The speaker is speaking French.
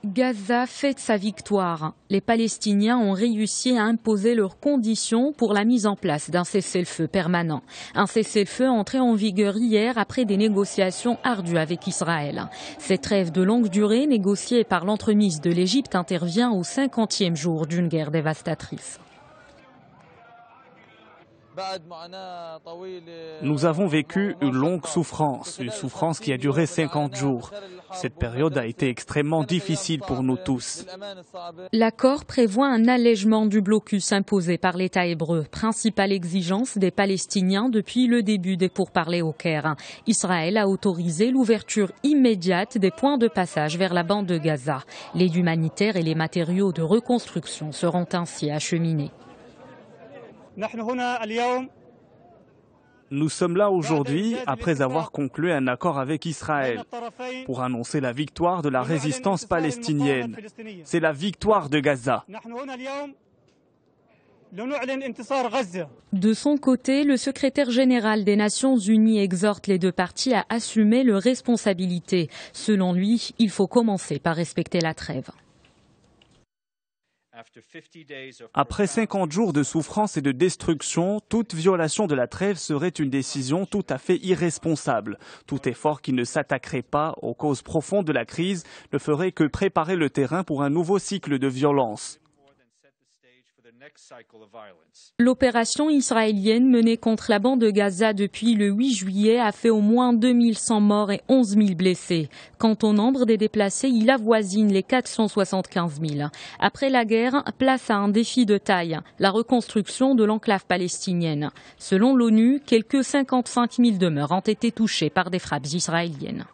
Gaza fête sa victoire. Les Palestiniens ont réussi à imposer leurs conditions pour la mise en place d'un cessez-le-feu permanent. Un cessez-le-feu entré en vigueur hier après des négociations ardues avec Israël. Cette trêve de longue durée négociée par l'entremise de l'Égypte intervient au 50e jour d'une guerre dévastatrice. Nous avons vécu une longue souffrance, une souffrance qui a duré 50 jours. Cette période a été extrêmement difficile pour nous tous. L'accord prévoit un allègement du blocus imposé par l'État hébreu, principale exigence des Palestiniens depuis le début des pourparlers au Caire. Israël a autorisé l'ouverture immédiate des points de passage vers la bande de Gaza. L'aide humanitaire et les matériaux de reconstruction seront ainsi acheminés. Nous sommes là aujourd'hui après avoir conclu un accord avec Israël pour annoncer la victoire de la résistance palestinienne. C'est la victoire de Gaza. De son côté, le secrétaire général des Nations Unies exhorte les deux parties à assumer leurs responsabilités. Selon lui, il faut commencer par respecter la trêve. Après 50 jours de souffrance et de destruction, toute violation de la trêve serait une décision tout à fait irresponsable. Tout effort qui ne s'attaquerait pas aux causes profondes de la crise ne ferait que préparer le terrain pour un nouveau cycle de violence. L'opération israélienne menée contre la bande de Gaza depuis le 8 juillet a fait au moins 2100 morts et 11 000 blessés. Quant au nombre des déplacés, il avoisine les 475 000. Après la guerre, place à un défi de taille, la reconstruction de l'enclave palestinienne. Selon l'ONU, quelques 55 000 demeures ont été touchées par des frappes israéliennes.